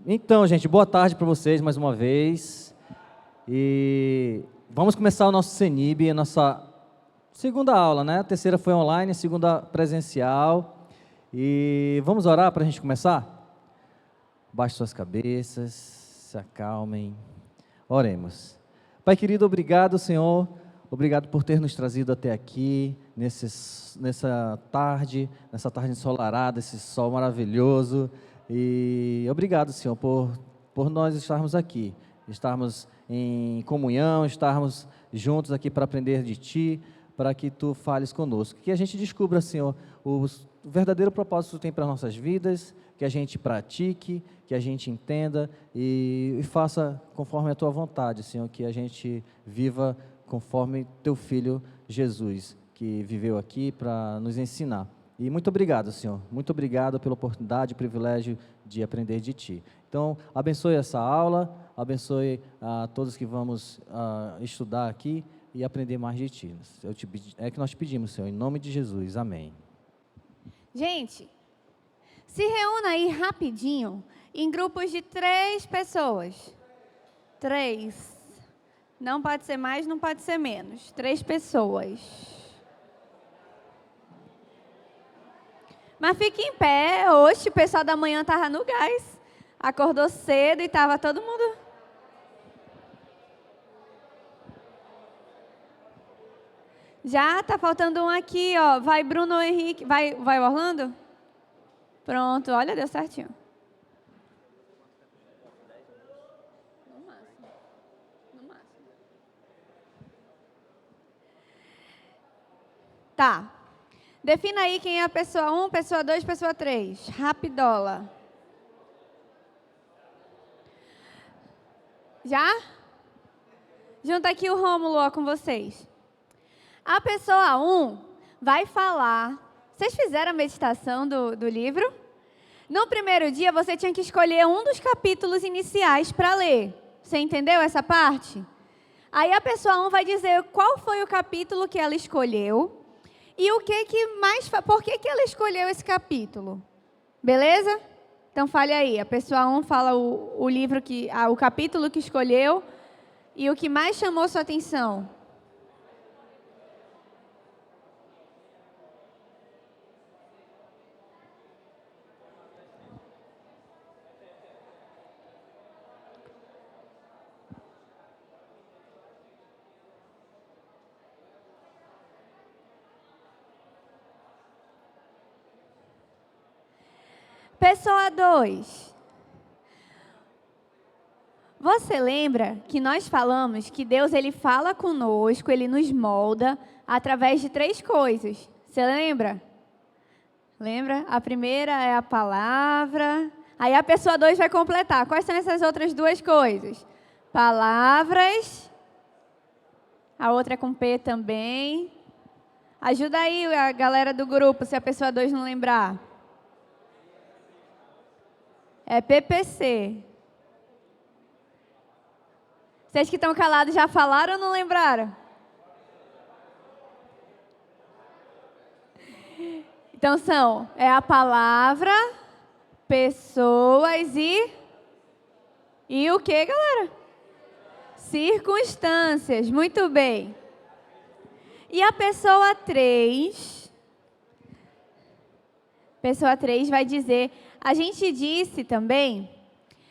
Então, gente, boa tarde para vocês mais uma vez. E vamos começar o nosso CENIB, a nossa segunda aula, né? A terceira foi online, a segunda presencial. E vamos orar para a gente começar? Baixem suas cabeças, se acalmem. Oremos. Pai querido, obrigado, Senhor. Obrigado por ter nos trazido até aqui, nessa tarde ensolarada, esse sol maravilhoso. E obrigado, Senhor, por nós estarmos aqui, estarmos em comunhão, estarmos juntos aqui para aprender de Ti, para que Tu fales conosco. Que a gente descubra, Senhor, o verdadeiro propósito que Tu tem para as nossas vidas, que a gente pratique, que a gente entenda e faça conforme a Tua vontade, Senhor, que a gente viva conforme Teu Filho Jesus, que viveu aqui para nos ensinar. E muito obrigado, Senhor. Muito obrigado pela oportunidade e privilégio de aprender de Ti. Então, abençoe essa aula, abençoe a todos que vamos estudar aqui e aprender mais de Ti. É que nós te pedimos, Senhor, em nome de Jesus. Amém. Gente, se reúna aí rapidinho, em grupos de 3 pessoas. 3. Não pode ser mais, não pode ser menos. 3 pessoas. Mas fique em pé. Hoje o pessoal da manhã estava no gás. Acordou cedo e estava todo mundo... Já está faltando um aqui, ó. Vai Bruno Henrique. Vai o Orlando? Pronto, olha, deu certinho. No máximo. No máximo. Tá. Defina aí quem é a pessoa 1, pessoa 2, pessoa 3. Rapidola. Já? Junta aqui o Rômulo, ó, com vocês. A pessoa 1 vai falar... Vocês fizeram a meditação do livro? No primeiro dia, você tinha que escolher um dos capítulos iniciais para ler. Você entendeu essa parte? Aí a pessoa 1 vai dizer qual foi o capítulo que ela escolheu e por que ela escolheu esse capítulo. Beleza? Então fale aí. A pessoa 1 fala o capítulo que escolheu e o que mais chamou sua atenção. Pessoa 2. Você lembra que nós falamos que Deus ele fala conosco, Ele nos molda através de 3 coisas. Você lembra? Lembra? A primeira é a palavra. Aí a pessoa 2 vai completar. Quais são essas outras 2 coisas? Palavras. A outra é com P também. Ajuda aí a galera do grupo, se a pessoa 2 não lembrar. É PPC. Vocês que estão calados já falaram ou não lembraram? Então é a palavra, pessoas e o que, galera? Circunstâncias. Muito bem. E a pessoa 3 vai dizer... A gente disse também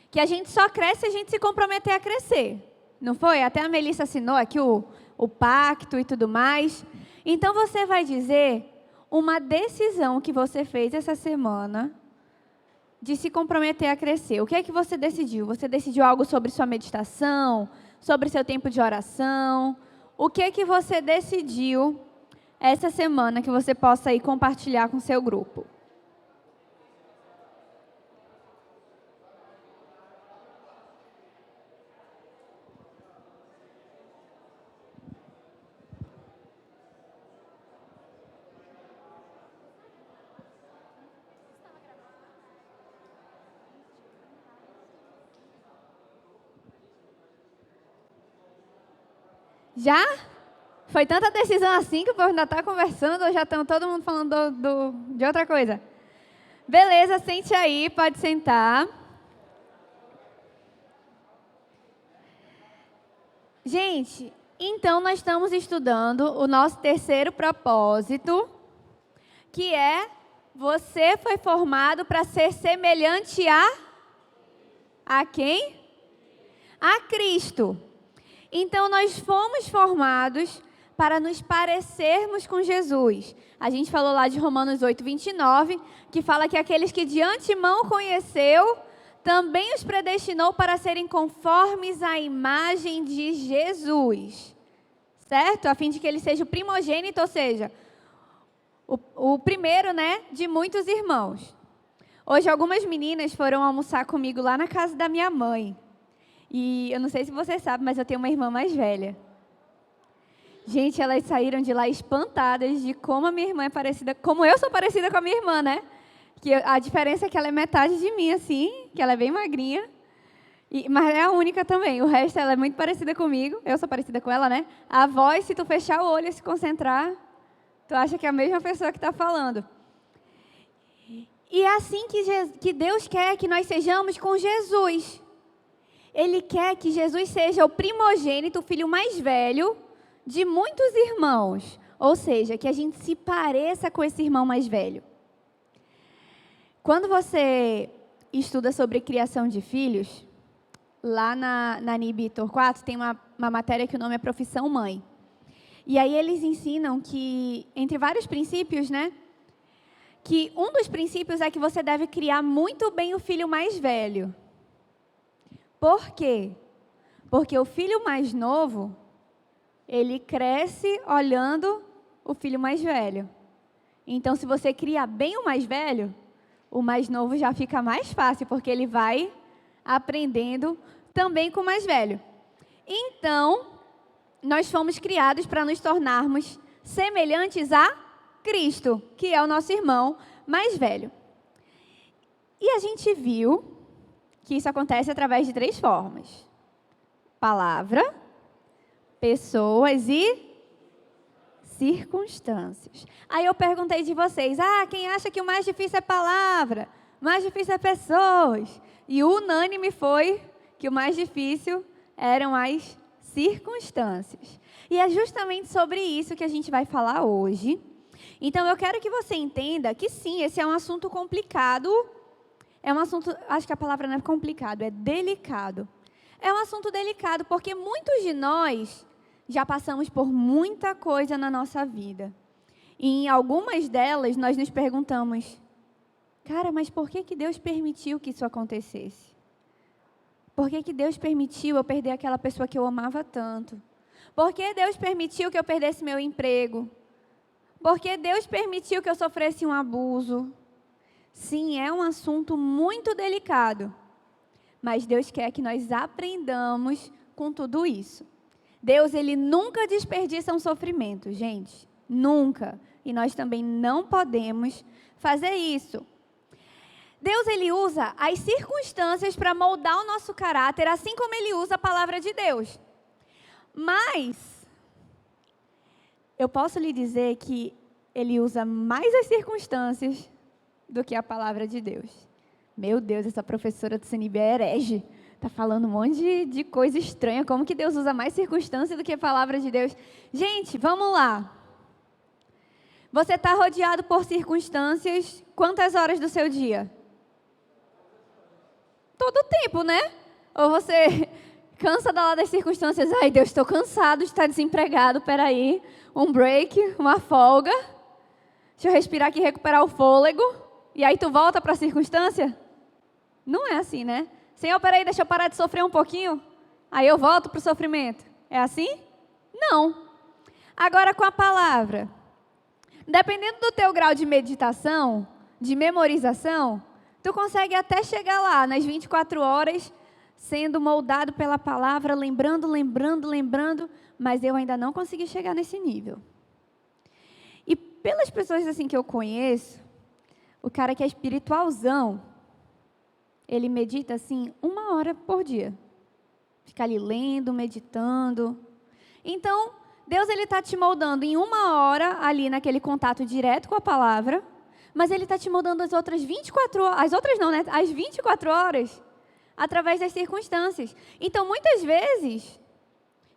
que a gente só cresce se a gente se comprometer a crescer. Não foi? Até a Melissa assinou aqui o pacto e tudo mais. Então, você vai dizer uma decisão que você fez essa semana de se comprometer a crescer. O que é que você decidiu? Você decidiu algo sobre sua meditação, sobre seu tempo de oração? O que é que você decidiu essa semana que você possa aí compartilhar com seu grupo? Já? Foi tanta decisão assim que o povo ainda está conversando ou já estão todo mundo falando de outra coisa? Beleza, sente aí, pode sentar. Gente, então nós estamos estudando o nosso terceiro propósito, que é: você foi formado para ser semelhante a quem? A Cristo. Então nós fomos formados para nos parecermos com Jesus. A gente falou lá de Romanos 8:29, que fala que aqueles que de antemão conheceu, também os predestinou para serem conformes à imagem de Jesus. Certo? A fim de que ele seja o primogênito, ou seja, o primeiro, né, de muitos irmãos. Hoje algumas meninas foram almoçar comigo lá na casa da minha mãe. E eu não sei se você sabe, mas eu tenho uma irmã mais velha. Gente, elas saíram de lá espantadas de como a minha irmã é parecida, como eu sou parecida com a minha irmã, né? Que a diferença é que ela é metade de mim, assim, que ela é bem magrinha. Mas é a única também. O resto, ela é muito parecida comigo. Eu sou parecida com ela, né? A voz, se tu fechar o olho e se concentrar, tu acha que é a mesma pessoa que está falando. E é assim que Deus quer que nós sejamos com Jesus. Ele quer que Jesus seja o primogênito, o filho mais velho de muitos irmãos. Ou seja, que a gente se pareça com esse irmão mais velho. Quando você estuda sobre criação de filhos, lá na NIB Torquato tem uma matéria que o nome é Profissão Mãe. E aí eles ensinam que, entre vários princípios, né, que um dos princípios é que você deve criar muito bem o filho mais velho. Por quê? Porque o filho mais novo, ele cresce olhando o filho mais velho. Então, se você cria bem o mais velho, o mais novo já fica mais fácil, porque ele vai aprendendo também com o mais velho. Então, nós fomos criados para nos tornarmos semelhantes a Cristo, que é o nosso irmão mais velho. E a gente viu que isso acontece através de 3 formas: palavra, pessoas e circunstâncias. Aí eu perguntei de vocês: quem acha que o mais difícil é palavra? O mais difícil é pessoas? E o unânime foi que o mais difícil eram as circunstâncias. E é justamente sobre isso que a gente vai falar hoje. Então, eu quero que você entenda que sim, esse é um assunto complicado. É um assunto, acho que a palavra não é complicado, é delicado. É um assunto delicado porque muitos de nós já passamos por muita coisa na nossa vida. E em algumas delas, nós nos perguntamos: cara, mas por que Deus permitiu que isso acontecesse? Por que Deus permitiu eu perder aquela pessoa que eu amava tanto? Por que Deus permitiu que eu perdesse meu emprego? Por que Deus permitiu que eu sofresse um abuso? Sim, é um assunto muito delicado. Mas Deus quer que nós aprendamos com tudo isso. Deus, ele nunca desperdiça um sofrimento, gente. Nunca. E nós também não podemos fazer isso. Deus, ele usa as circunstâncias para moldar o nosso caráter, assim como ele usa a palavra de Deus. Mas eu posso lhe dizer que ele usa mais as circunstâncias do que a palavra de Deus. Meu Deus, essa professora do CNB é herege. Está falando um monte de coisa estranha. Como que Deus usa mais circunstância do que a palavra de Deus? Gente, vamos lá. Você está rodeado por circunstâncias quantas horas do seu dia? Todo o tempo, né? Ou você cansa das circunstâncias. Ai, Deus, estou cansado de estar desempregado. Peraí, um break, uma folga. Deixa eu respirar aqui e recuperar o fôlego. E aí tu volta para a circunstância? Não é assim, né? Senhor, peraí, deixa eu parar de sofrer um pouquinho. Aí eu volto para o sofrimento. É assim? Não. Agora com a palavra. Dependendo do teu grau de meditação, de memorização, tu consegue até chegar lá nas 24 horas, sendo moldado pela palavra, lembrando, mas eu ainda não consegui chegar nesse nível. E pelas pessoas assim que eu conheço, o cara que é espiritualzão, ele medita assim 1 hora por dia. Fica ali lendo, meditando. Então, Deus ele está te moldando em 1 hora ali naquele contato direto com a palavra, mas ele está te moldando as outras 24 horas, as outras não, né? As 24 horas, através das circunstâncias. Então, muitas vezes,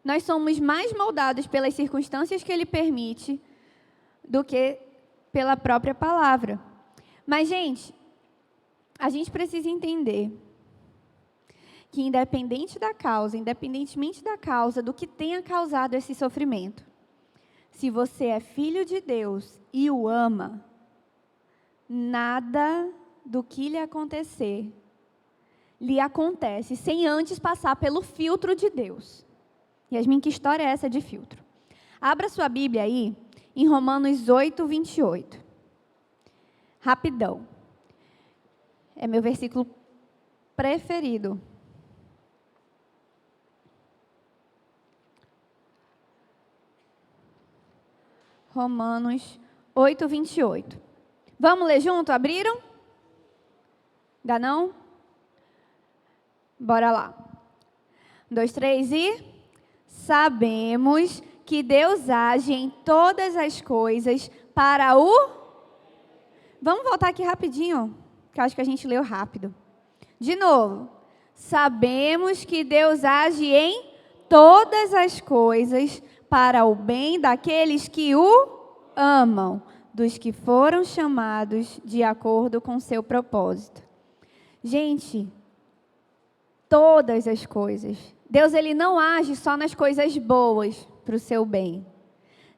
nós somos mais moldados pelas circunstâncias que Ele permite do que pela própria palavra. Mas, gente, a gente precisa entender que independentemente da causa, do que tenha causado esse sofrimento, se você é filho de Deus e o ama, nada do que lhe acontecer lhe acontece sem antes passar pelo filtro de Deus. Yasmin, que história é essa de filtro? Abra sua Bíblia aí, em Romanos 8, 28. Rapidão. É meu versículo preferido. Romanos 8, 28. Vamos ler junto? Abriram? Ainda não? Bora lá. 1, 2, 3 e... Sabemos que Deus age em todas as coisas para o... Vamos voltar aqui rapidinho, que eu acho que a gente leu rápido. De novo. Sabemos que Deus age em todas as coisas para o bem daqueles que o amam, dos que foram chamados de acordo com seu propósito. Gente, todas as coisas. Deus, Ele não age só nas coisas boas para o seu bem.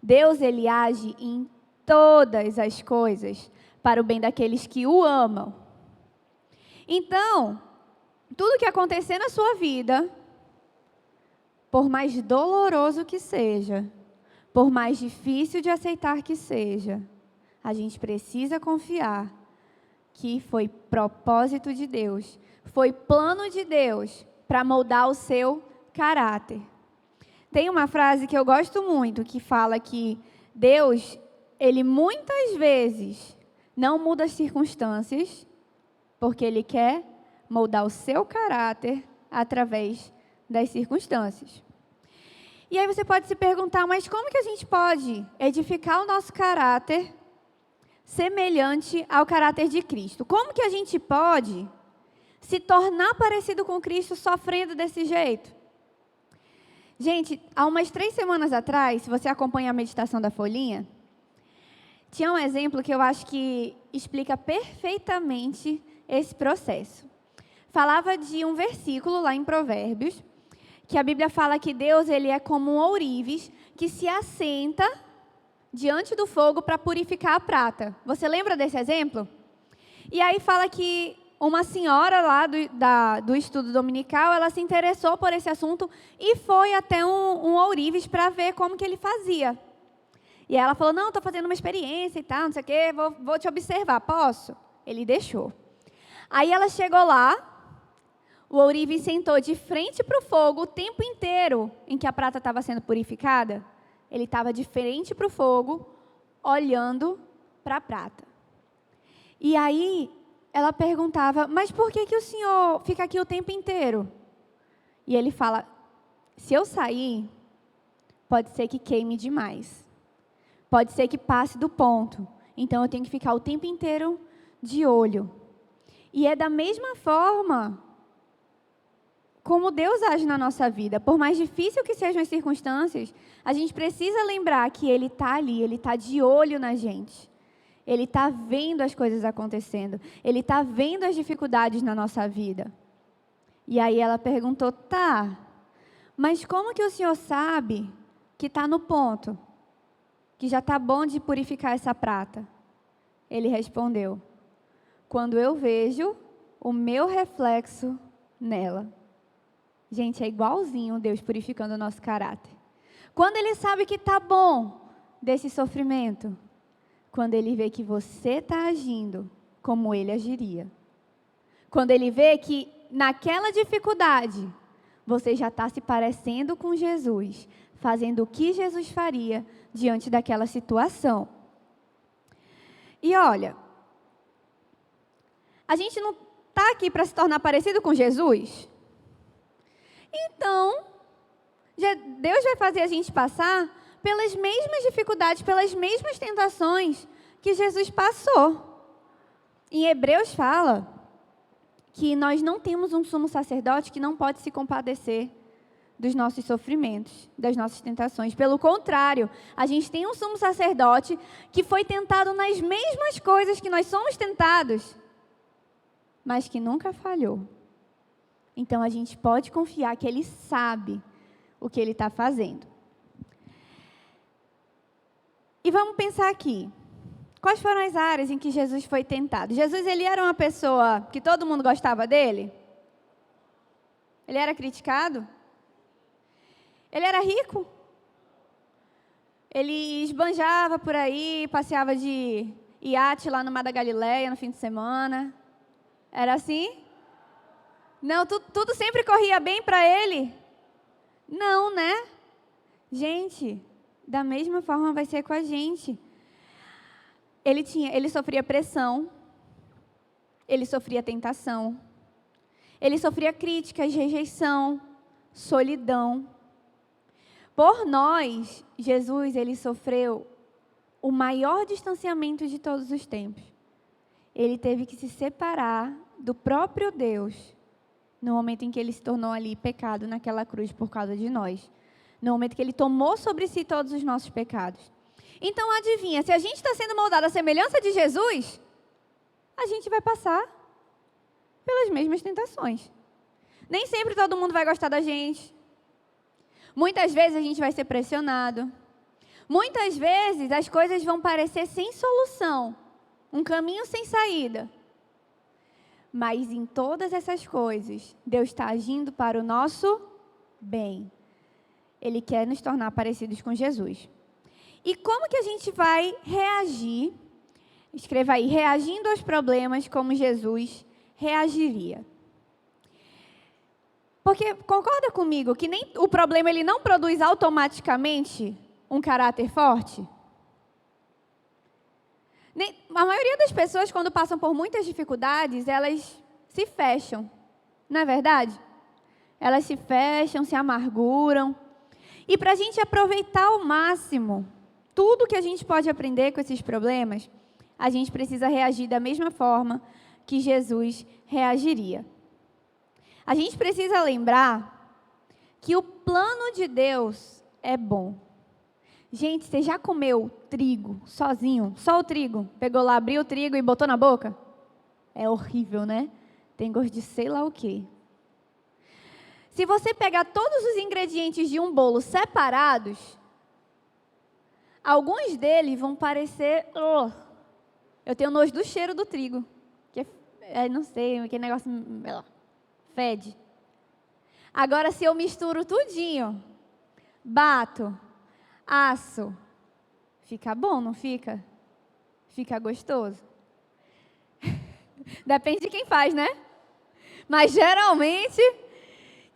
Deus, Ele age em todas as coisas para o bem daqueles que o amam. Então, tudo que acontecer na sua vida, por mais doloroso que seja, por mais difícil de aceitar que seja, a gente precisa confiar que foi propósito de Deus, foi plano de Deus para moldar o seu caráter. Tem uma frase que eu gosto muito, que fala que Deus, Ele muitas vezes não muda as circunstâncias, porque Ele quer moldar o seu caráter através das circunstâncias. E aí você pode se perguntar, mas como que a gente pode edificar o nosso caráter semelhante ao caráter de Cristo? Como que a gente pode se tornar parecido com Cristo sofrendo desse jeito? Gente, há umas 3 semanas atrás, se você acompanha a meditação da Folhinha, tinha um exemplo que eu acho que explica perfeitamente esse processo. Falava de um versículo lá em Provérbios, que a Bíblia fala que Deus, Ele é como um ourives que se assenta diante do fogo para purificar a prata. Você lembra desse exemplo? E aí fala que uma senhora lá do estudo dominical, ela se interessou por esse assunto e foi até um ourives para ver como que ele fazia. E ela falou, não, estou fazendo uma experiência e tal, não sei o quê, vou te observar, posso? Ele deixou. Aí ela chegou lá, o ourives sentou de frente para o fogo o tempo inteiro em que a prata estava sendo purificada. Ele estava de frente para o fogo, olhando para a prata. E aí ela perguntava, mas por que o senhor fica aqui o tempo inteiro? E ele fala, se eu sair, pode ser que queime demais. Pode ser que passe do ponto. Então eu tenho que ficar o tempo inteiro de olho. E é da mesma forma como Deus age na nossa vida. Por mais difícil que sejam as circunstâncias, a gente precisa lembrar que Ele está ali, Ele está de olho na gente. Ele está vendo as coisas acontecendo. Ele está vendo as dificuldades na nossa vida. E aí ela perguntou, tá, mas como que o senhor sabe que está no ponto? Que já está bom de purificar essa prata? Ele respondeu, quando eu vejo o meu reflexo nela. Gente, é igualzinho Deus purificando o nosso caráter. Quando Ele sabe que está bom desse sofrimento, quando Ele vê que você está agindo como Ele agiria. Quando Ele vê que naquela dificuldade, você já está se parecendo com Jesus, fazendo o que Jesus faria diante daquela situação. E olha, a gente não está aqui para se tornar parecido com Jesus? Então, Deus vai fazer a gente passar pelas mesmas dificuldades, pelas mesmas tentações que Jesus passou. Em Hebreus fala que nós não temos um sumo sacerdote que não pode se compadecer dos nossos sofrimentos, das nossas tentações. Pelo contrário, a gente tem um sumo sacerdote que foi tentado nas mesmas coisas que nós somos tentados, mas que nunca falhou. Então, a gente pode confiar que Ele sabe o que Ele está fazendo. E vamos pensar aqui. Quais foram as áreas em que Jesus foi tentado? Jesus, ele era uma pessoa que todo mundo gostava dele? Ele era criticado? Ele era rico? Ele esbanjava por aí, passeava de iate lá no Mar da Galileia no fim de semana? Era assim? Não, tudo sempre corria bem para ele? Não, né? Gente, da mesma forma vai ser com a gente. Ele sofria pressão, ele sofria tentação, ele sofria críticas, rejeição, solidão. Por nós, Jesus, ele sofreu o maior distanciamento de todos os tempos. Ele teve que se separar do próprio Deus no momento em que ele se tornou ali pecado naquela cruz por causa de nós. No momento que ele tomou sobre si todos os nossos pecados. Então, adivinha, se a gente está sendo moldado à semelhança de Jesus, a gente vai passar pelas mesmas tentações. Nem sempre todo mundo vai gostar da gente. Muitas vezes a gente vai ser pressionado. Muitas vezes as coisas vão parecer sem solução, um caminho sem saída. Mas em todas essas coisas, Deus está agindo para o nosso bem. Ele quer nos tornar parecidos com Jesus. E como que a gente vai reagir? Escreva aí, reagindo aos problemas como Jesus reagiria. Porque concorda comigo que nem o problema ele não produz automaticamente um caráter forte? A maioria das pessoas, quando passam por muitas dificuldades, elas se fecham. Não é verdade? Elas se fecham, se amarguram. E para a gente aproveitar ao máximo tudo que a gente pode aprender com esses problemas, a gente precisa reagir da mesma forma que Jesus reagiria. A gente precisa lembrar que o plano de Deus é bom. Gente, você já comeu trigo sozinho? Só o trigo? Pegou lá, abriu o trigo e botou na boca? É horrível, né? Tem gosto de sei lá o quê. Se você pegar todos os ingredientes de um bolo separados, alguns deles vão parecer... Eu tenho nojo do cheiro do trigo. Que não sei, aquele negócio... fede. Agora, se eu misturo tudinho, bato, asso, fica bom, não fica? Fica gostoso. Depende de quem faz, né? Mas geralmente...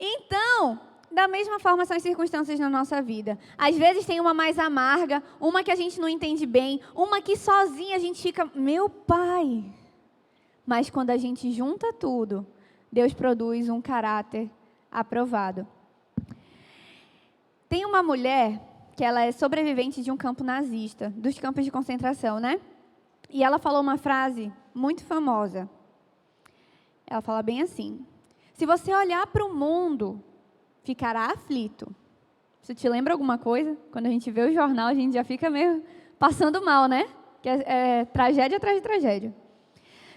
Então, da mesma forma são as circunstâncias na nossa vida. Às vezes tem uma mais amarga, uma que a gente não entende bem, uma que sozinha a gente fica, meu pai. Mas quando a gente junta tudo, Deus produz um caráter aprovado. Tem uma mulher que ela é sobrevivente de um campo nazista, dos campos de concentração, né? E ela falou uma frase muito famosa. Ela fala bem assim: se você olhar para o mundo, ficará aflito. Isso te lembra alguma coisa? Quando a gente vê o jornal, a gente já fica meio passando mal, né? Que é tragédia atrás de tragédia.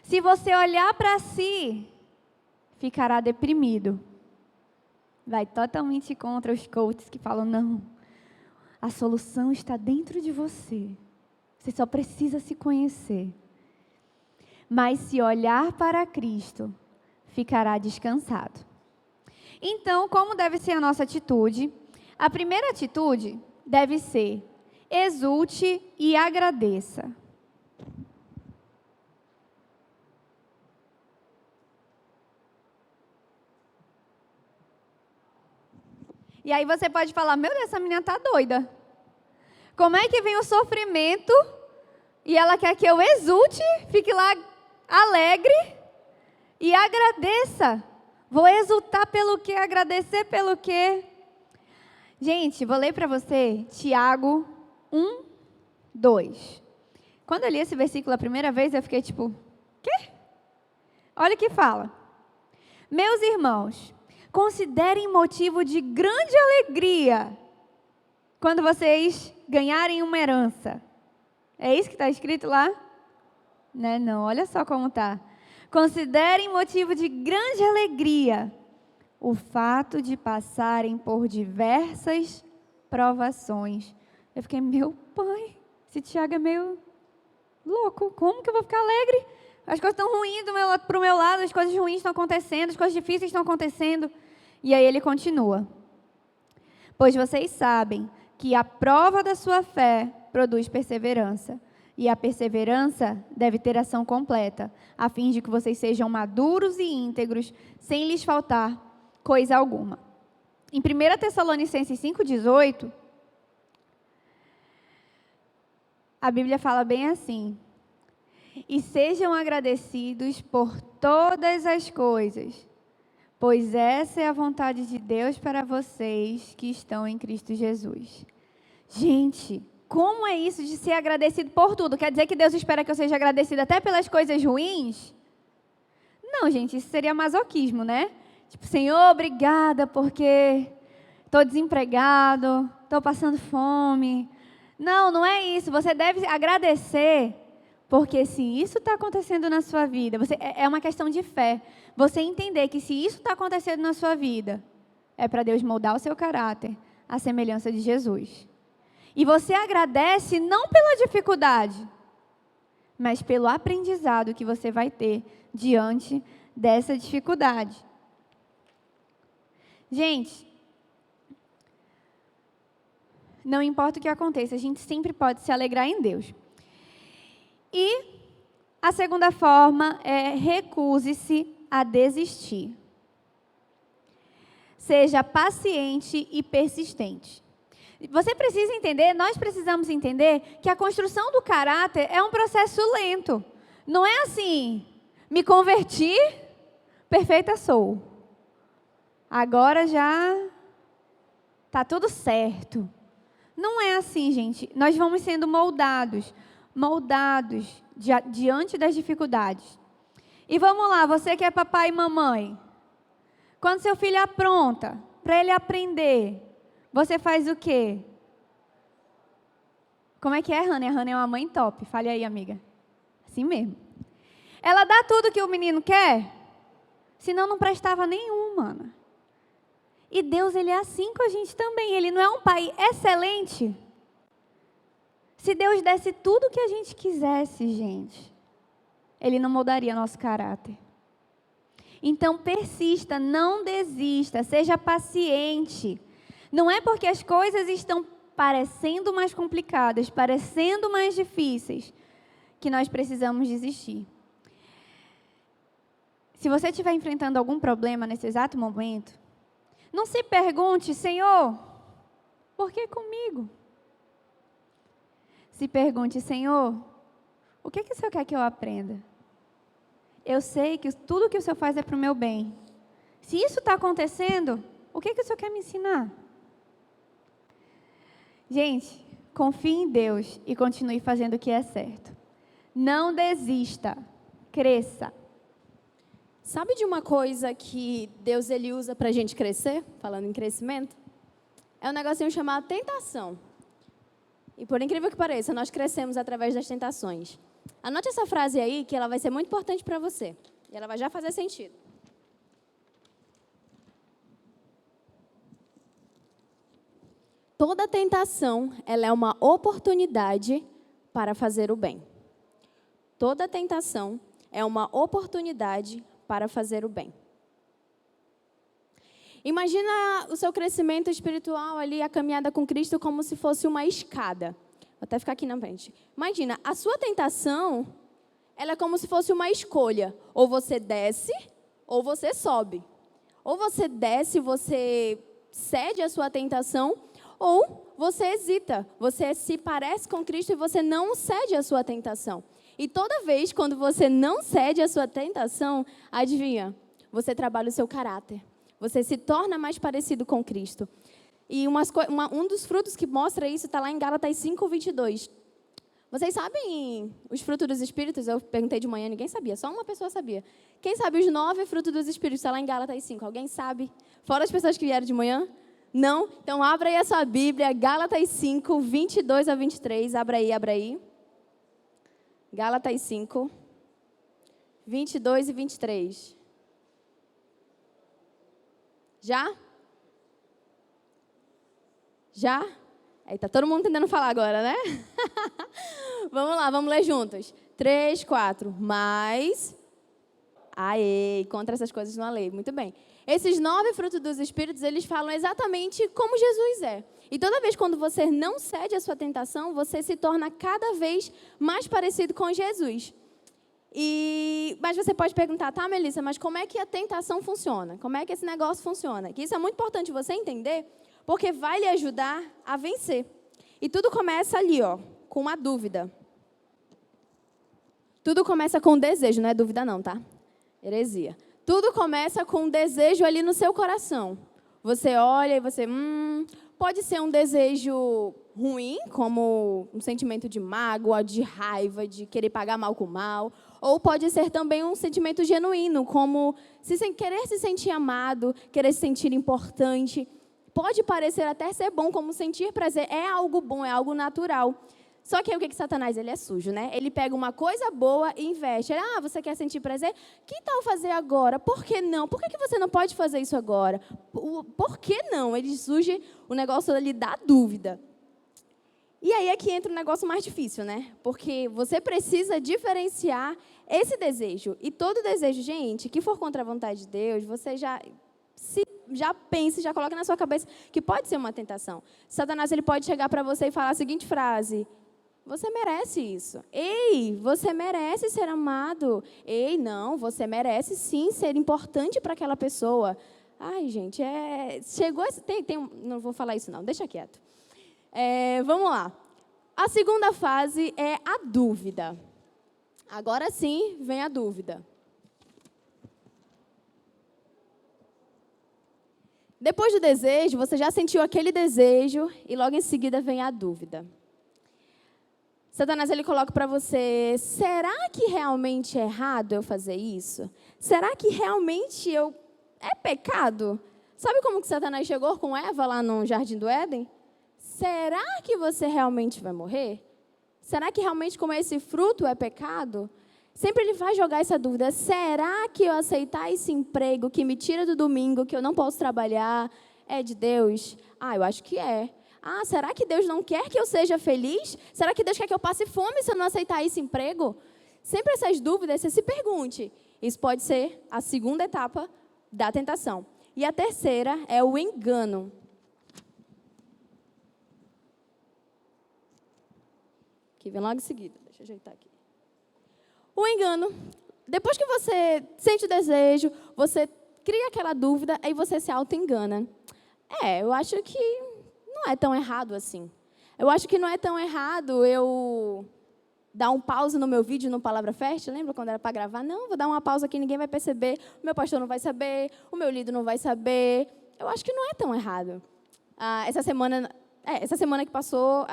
Se você olhar para si, ficará deprimido. Vai totalmente contra os coaches que falam, não, a solução está dentro de você. Você só precisa se conhecer. Mas se olhar para Cristo, ficará descansado. Então, como deve ser a nossa atitude? A primeira atitude deve ser: exulte e agradeça. E aí você pode falar, meu Deus, essa menina está doida. Como é que vem o sofrimento e ela quer que eu exulte, fique lá alegre e agradeça? Vou exultar pelo quê? Agradecer pelo quê? Gente, vou ler para você Tiago 1, 2. Quando eu li esse versículo a primeira vez, eu fiquei tipo, quê? Olha o que fala. Meus irmãos, Considerem motivo de grande alegria quando vocês ganharem uma herança. É isso que está escrito lá? Né? Não, olha só como está. Considerem motivo de grande alegria o fato de passarem por diversas provações. Eu fiquei, meu pai, esse Tiago é meio louco. Como que eu vou ficar alegre? As coisas estão ruins para o meu lado, as coisas ruins estão acontecendo, as coisas difíceis estão acontecendo. E aí ele continua. Pois vocês sabem que a prova da sua fé produz perseverança. E a perseverança deve ter ação completa, a fim de que vocês sejam maduros e íntegros, sem lhes faltar coisa alguma. Em 1 Tessalonicenses 5,18, a Bíblia fala bem assim: e sejam agradecidos por todas as coisas, pois essa é a vontade de Deus para vocês que estão em Cristo Jesus. Gente, como é isso de ser agradecido por tudo? Quer dizer que Deus espera que eu seja agradecido até pelas coisas ruins? Não, gente, isso seria masoquismo, né? Tipo, Senhor, obrigada porque estou desempregado, estou passando fome. Não, não é isso. Você deve agradecer porque se isso está acontecendo na sua vida, é uma questão de fé. Você entender que se isso está acontecendo na sua vida, é para Deus moldar o seu caráter, à semelhança de Jesus. E você agradece não pela dificuldade, mas pelo aprendizado que você vai ter diante dessa dificuldade. Gente, não importa o que aconteça, a gente sempre pode se alegrar em Deus. E a segunda forma é recuse-se a desistir. Seja paciente e persistente. Você precisa entender, nós precisamos entender que a construção do caráter é um processo lento. Não é assim, me converti, perfeita sou. Agora já está tudo certo. Não é assim, gente. Nós vamos sendo moldados diante das dificuldades. E vamos lá, você que é papai e mamãe. Quando seu filho apronta, para ele aprender, você faz o quê? Como é que é, Hannah? A Hannah é uma mãe top. Fale aí, amiga. Assim mesmo. Ela dá tudo que o menino quer, senão não prestava nenhum, mano. E Deus, ele é assim com a gente também. Ele não é um pai excelente? Se Deus desse tudo que a gente quisesse, gente, Ele não moldaria nosso caráter. Então, persista, não desista, seja paciente. Não é porque as coisas estão parecendo mais complicadas, parecendo mais difíceis, que nós precisamos desistir. Se você estiver enfrentando algum problema nesse exato momento, não se pergunte, Senhor, por que comigo? Se pergunte, Senhor, o que o Senhor quer que eu aprenda? Eu sei que tudo que o Senhor faz é para o meu bem. Se isso está acontecendo, o que o Senhor quer me ensinar? Gente, confie em Deus e continue fazendo o que é certo. Não desista, cresça. Sabe de uma coisa que Deus ele usa para a gente crescer, falando em crescimento? É um negocinho chamado tentação. E por incrível que pareça, nós crescemos através das tentações. Anote essa frase aí, que ela vai ser muito importante para você. E ela vai já fazer sentido. Toda tentação, ela é uma oportunidade para fazer o bem. Toda tentação é uma oportunidade para fazer o bem. Imagina o seu crescimento espiritual ali, a caminhada com Cristo, como se fosse uma escada. Vou até ficar aqui na frente. Imagina, a sua tentação, ela é como se fosse uma escolha. Ou você desce, ou você sobe. Ou você desce, você cede à sua tentação, ou você hesita. Você se parece com Cristo e você não cede à sua tentação. E toda vez, quando você não cede à sua tentação, adivinha? Você trabalha o seu caráter. Você se torna mais parecido com Cristo. E um dos frutos que mostra isso está lá em Gálatas 5:22. Vocês sabem os frutos dos Espíritos? Eu perguntei de manhã, ninguém sabia, só uma pessoa sabia. Quem sabe os 9 frutos dos Espíritos? Está lá em Gálatas 5, alguém sabe? Fora as pessoas que vieram de manhã? Não? Então, abra aí a sua Bíblia, Gálatas 5, 22 a 23. Abra aí. Gálatas 5, 22 e 23. Já? Já? Aí tá todo mundo tentando falar agora, né? Vamos lá, vamos ler juntos. 3, 4. Mais. Aê, contra essas coisas não há lei. Muito bem. Esses 9 frutos dos Espíritos, eles falam exatamente como Jesus é. E toda vez quando você não cede à sua tentação, você se torna cada vez mais parecido com Jesus. Mas você pode perguntar, tá, Melissa, mas como é que a tentação funciona? Como é que esse negócio funciona? Que isso é muito importante você entender, porque vai lhe ajudar a vencer. E tudo começa ali, ó, com uma dúvida. Tudo começa com um desejo, não é dúvida não, tá? Heresia. Tudo começa com um desejo ali no seu coração. Você olha e você, pode ser um desejo ruim, como um sentimento de mágoa, de raiva, de querer pagar mal com mal. Ou pode ser também um sentimento genuíno, como querer se sentir amado, querer se sentir importante. Pode parecer até ser bom, como sentir prazer. É algo bom, é algo natural. Só que aí o que Satanás, ele é sujo, né? Ele pega uma coisa boa e investe. Ele, você quer sentir prazer? Que tal fazer agora? Por que não? Por que você não pode fazer isso agora? Por que não? Ele surge o negócio ali da dúvida. E aí é que entra o negócio mais difícil, né? Porque você precisa diferenciar esse desejo. E todo desejo, gente, que for contra a vontade de Deus, você já pensa, já coloca na sua cabeça que pode ser uma tentação. Satanás, ele pode chegar para você e falar a seguinte frase: você merece isso. Ei, você merece ser amado. Ei, não, você merece sim ser importante para aquela pessoa. Ai, gente, chegou esse... não vou falar isso não, deixa quieto. Vamos lá. A segunda fase é a dúvida. Agora sim, vem a dúvida. Depois do desejo, você já sentiu aquele desejo e logo em seguida vem a dúvida. Satanás, ele coloca para você, será que realmente é errado eu fazer isso? Será que realmente é pecado? Sabe como que Satanás chegou com Eva lá no Jardim do Éden? Será que você realmente vai morrer? Será que realmente comer esse fruto é pecado? Sempre ele vai jogar essa dúvida, será que eu aceitar esse emprego que me tira do domingo, que eu não posso trabalhar, é de Deus? Eu acho que é. Será que Deus não quer que eu seja feliz? Será que Deus quer que eu passe fome se eu não aceitar esse emprego? Sempre essas dúvidas, você se pergunte. Isso pode ser a segunda etapa da tentação. E a terceira é o engano. Que vem logo em seguida. Deixa eu ajeitar aqui. O engano. Depois que você sente o desejo, você cria aquela dúvida, aí você se auto-engana. Eu acho que não é tão errado assim. Eu acho que não é tão errado eu dar um pause no meu vídeo no Palavra Fest. Lembra quando era para gravar? Não, vou dar uma pausa aqui, ninguém vai perceber. O meu pastor não vai saber, o meu líder não vai saber. Eu acho que não é tão errado. Essa semana que passou,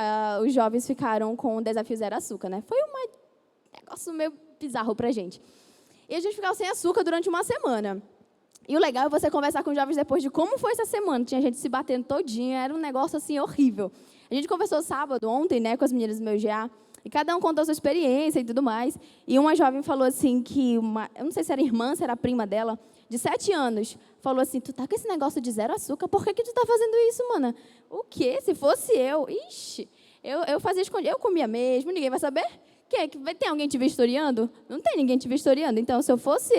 os jovens ficaram com o desafio Zero Açúcar, né? Foi um negócio meio bizarro pra gente. E a gente ficava sem açúcar durante uma semana. E o legal é você conversar com os jovens depois de como foi essa semana. Tinha gente se batendo todinha, era um negócio assim horrível. A gente conversou ontem, né, com as meninas do meu GA, e cada um contou a sua experiência e tudo mais. E uma jovem falou assim que, eu não sei se era irmã, se era prima dela, de 7 anos, falou assim, tu tá com esse negócio de zero açúcar, por que tu tá fazendo isso, mana? O quê? Se fosse eu, eu fazia escondido, eu comia mesmo, ninguém vai saber? Tem alguém te vistoriando? Não tem ninguém te vistoriando. Então, se eu fosse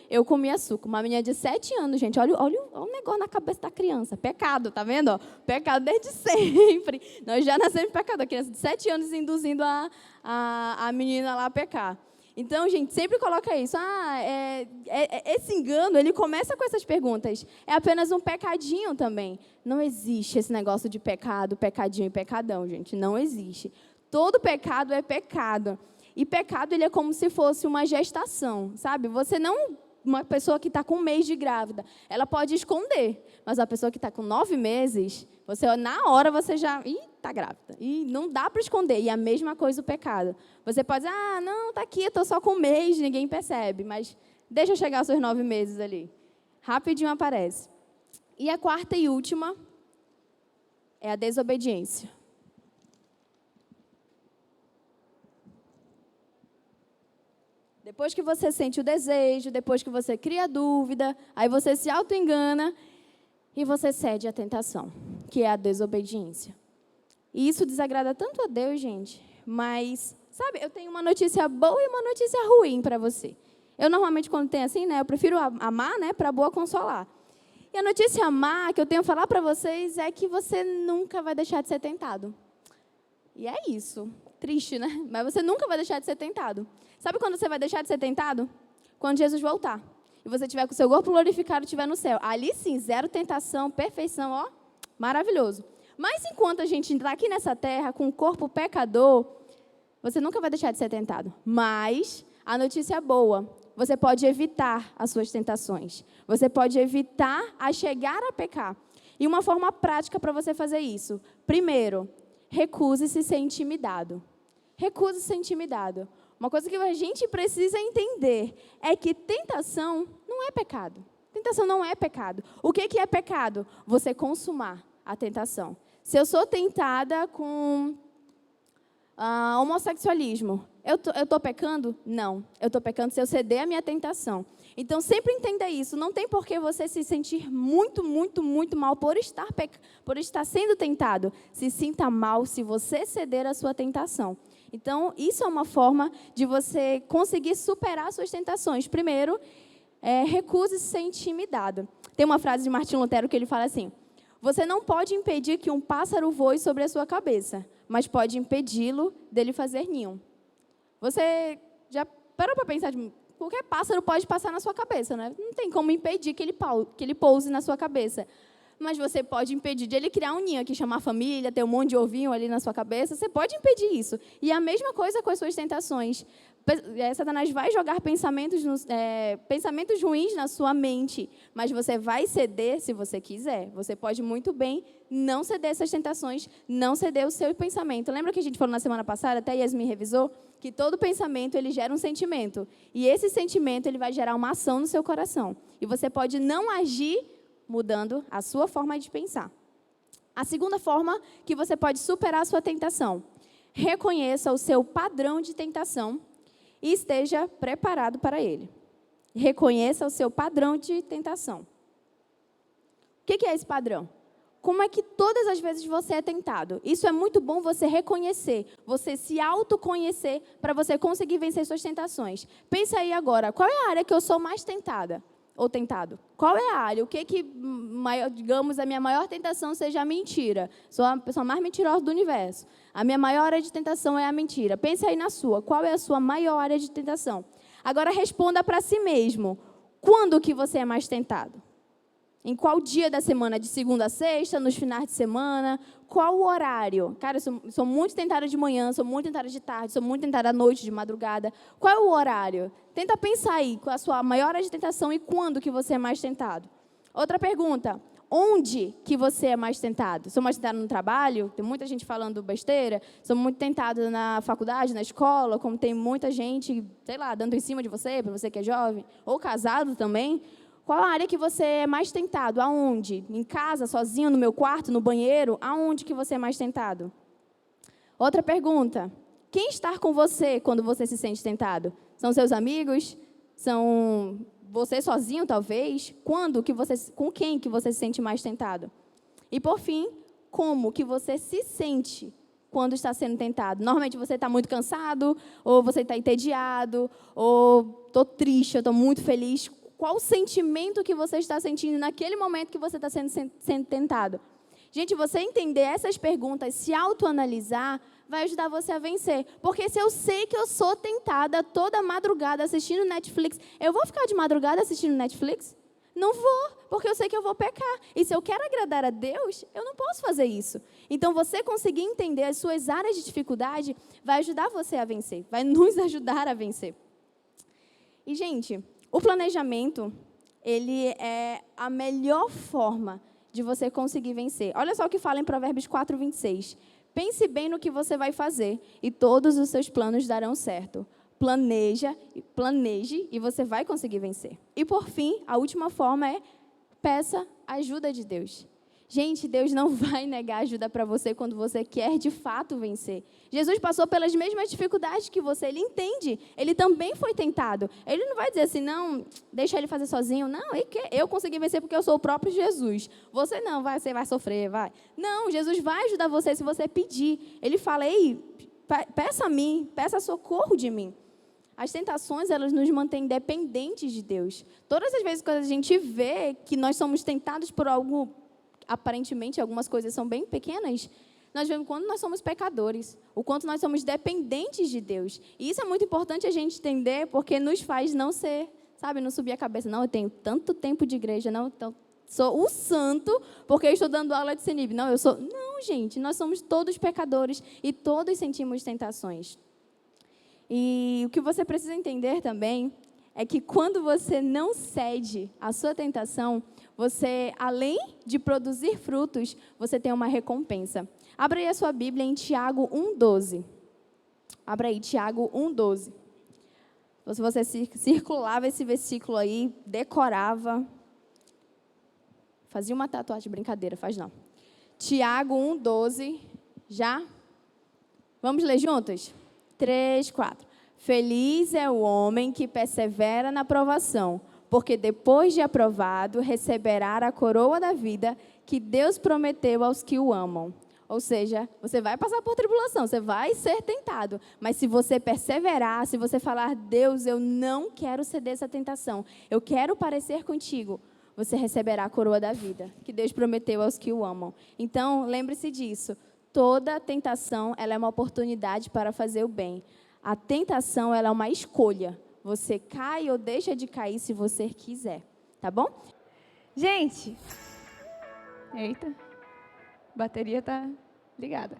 eu comia açúcar. Uma menina de 7 anos, gente, olha o negócio na cabeça da criança. Pecado, tá vendo? Ó, pecado desde sempre. Nós já nascemos pecado. A criança de 7 anos induzindo a menina lá a pecar. Então, gente, sempre coloca isso. Esse engano, ele começa com essas perguntas. É apenas um pecadinho também. Não existe esse negócio de pecado, pecadinho e pecadão, gente. Não existe. Todo pecado é pecado. E pecado, ele é como se fosse uma gestação, sabe? Você não uma pessoa que está com 1 mês de grávida, ela pode esconder. Mas a pessoa que está com 9 meses, na hora você já... está grávida. E não dá para esconder. E a mesma coisa o pecado. Você pode dizer, não, está aqui, eu estou só com 1 mês, ninguém percebe. Mas deixa chegar aos seus 9 meses ali. Rapidinho aparece. E a quarta e última é a desobediência. Depois que você sente o desejo, depois que você cria dúvida, aí você se auto-engana e você cede à tentação, que é a desobediência. E isso desagrada tanto a Deus, gente, mas, sabe, eu tenho uma notícia boa e uma notícia ruim para você. Eu normalmente, quando tem assim, né, eu prefiro amar, né, para boa consolar. E a notícia má que eu tenho a falar para vocês é que você nunca vai deixar de ser tentado. E é isso. Triste, né? Mas você nunca vai deixar de ser tentado. Sabe quando você vai deixar de ser tentado? Quando Jesus voltar. E você estiver com o seu corpo glorificado, estiver no céu. Ali sim, zero tentação, perfeição, ó, maravilhoso. Mas enquanto a gente está aqui nessa terra, com o corpo pecador, você nunca vai deixar de ser tentado. Mas a notícia boa, você pode evitar as suas tentações. Você pode evitar a chegar a pecar. E uma forma prática para você fazer isso. Primeiro, recuse-se ser intimidado. Recuse-se ser intimidado. Uma coisa que a gente precisa entender é que tentação não é pecado. Tentação não é pecado. O que é pecado? Você consumar a tentação. Se eu sou tentada com homossexualismo, eu estou pecando? Não. Eu estou pecando se eu ceder à minha tentação. Então, sempre entenda isso. Não tem por que você se sentir muito, muito, muito mal por estar sendo tentado. Se sinta mal se você ceder à sua tentação. Então, isso é uma forma de você conseguir superar suas tentações. Primeiro, recuse-se ser intimidado. Tem uma frase de Martim Lutero que ele fala assim: você não pode impedir que um pássaro voe sobre a sua cabeça, mas pode impedi-lo dele fazer ninho. Você já parou para pensar, qualquer pássaro pode passar na sua cabeça, né? Não tem como impedir que ele pouse na sua cabeça. Mas você pode impedir de ele criar um ninho aqui, chamar a família, ter um monte de ovinho ali na sua cabeça. Você pode impedir isso. E a mesma coisa com as suas tentações. Satanás vai jogar pensamentos ruins na sua mente, mas você vai ceder se você quiser. Você pode muito bem não ceder essas tentações, não ceder o seu pensamento. Lembra que a gente falou na semana passada, até a Yasmin revisou, que todo pensamento ele gera um sentimento. E esse sentimento ele vai gerar uma ação no seu coração. E você pode não agir mudando a sua forma de pensar. A segunda forma que você pode superar a sua tentação: reconheça o seu padrão de tentação e esteja preparado para ele. Reconheça o seu padrão de tentação. O que é esse padrão? Como é que todas as vezes você é tentado? Isso é muito bom você reconhecer, você se autoconhecer para você conseguir vencer suas tentações. Pensa aí agora, qual é a área que eu sou mais tentada? Ou tentado? Qual é a área? O que digamos, a minha maior tentação seja a mentira? Sou a pessoa mais mentirosa do universo. A minha maior área de tentação é a mentira. Pense aí na sua. Qual é a sua maior área de tentação? Agora responda para si mesmo. Quando que você é mais tentado? Em qual dia da semana? De segunda a sexta? Nos finais de semana? Qual o horário? Cara, eu sou muito tentada de manhã, sou muito tentada de tarde, sou muito tentada à noite, de madrugada. Qual é o horário? Tenta pensar aí, qual a sua maior área de tentação e quando que você é mais tentado. Outra pergunta, onde que você é mais tentado? Sou mais tentado no trabalho? Tem muita gente falando besteira. Sou muito tentado na faculdade, na escola, como tem muita gente, sei lá, dando em cima de você, para você que é jovem, ou casado também. Qual a área que você é mais tentado? Aonde? Em casa, sozinho, no meu quarto, no banheiro? Aonde que você é mais tentado? Outra pergunta. Quem está com você quando você se sente tentado? São seus amigos? São você sozinho, talvez? Com quem que você se sente mais tentado? E, por fim, como que você se sente quando está sendo tentado? Normalmente você está muito cansado, ou você está entediado, ou estou triste, eu estou muito feliz. Qual o sentimento que você está sentindo naquele momento que você está sendo tentado? Gente, você entender essas perguntas, se autoanalisar, vai ajudar você a vencer. Porque se eu sei que eu sou tentada toda madrugada assistindo Netflix, eu vou ficar de madrugada assistindo Netflix? Não vou, porque eu sei que eu vou pecar. E se eu quero agradar a Deus, eu não posso fazer isso. Então, você conseguir entender as suas áreas de dificuldade vai ajudar você a vencer, vai nos ajudar a vencer. E, gente, O planejamento, ele é a melhor forma de você conseguir vencer. Olha só o que fala em Provérbios 4:26. Pense bem no que você vai fazer e todos os seus planos darão certo. Planeje e você vai conseguir vencer. E por fim, a última forma é peça a ajuda de Deus. Gente, Deus não vai negar ajuda para você quando você quer de fato vencer. Jesus passou pelas mesmas dificuldades que você, ele entende. Ele também foi tentado. Ele não vai dizer assim, não, deixa ele fazer sozinho. Não, eu consegui vencer porque eu sou o próprio Jesus. Você não, você vai sofrer, vai. Não, Jesus vai ajudar você se você pedir. Ele fala, ei, peça a mim, peça socorro de mim. As tentações, elas nos mantêm dependentes de Deus. Todas as vezes que a gente vê que nós somos tentados por algo, aparentemente algumas coisas são bem pequenas, nós vemos quando nós somos pecadores, o quanto nós somos dependentes de Deus. E isso é muito importante a gente entender, porque nos faz não ser, não subir a cabeça. Não, eu tenho tanto tempo de igreja, não, então sou o santo porque eu estou dando aula de CENIB. Não, Não, gente, nós somos todos pecadores e todos sentimos tentações. E o que você precisa entender também é que quando você não cede à sua tentação, você, além de produzir frutos, você tem uma recompensa. Abra aí a sua Bíblia em Tiago 1:12. Abra aí, Tiago 1:12. Se você circulava esse versículo aí, decorava, fazia uma tatuagem, brincadeira, faz não. Tiago 1:12, já? Vamos ler juntos? 3, 4. Feliz é o homem que persevera na provação, porque depois de aprovado, receberá a coroa da vida que Deus prometeu aos que o amam. Ou seja, você vai passar por tribulação, você vai ser tentado, mas se você perseverar, se você falar, Deus, eu não quero ceder essa tentação, eu quero parecer contigo, você receberá a coroa da vida que Deus prometeu aos que o amam. Então, lembre-se disso. Toda tentação, ela é uma oportunidade para fazer o bem. A tentação, ela é uma escolha. Você cai ou deixa de cair se você quiser. Tá bom? Gente, eita, a bateria tá ligada.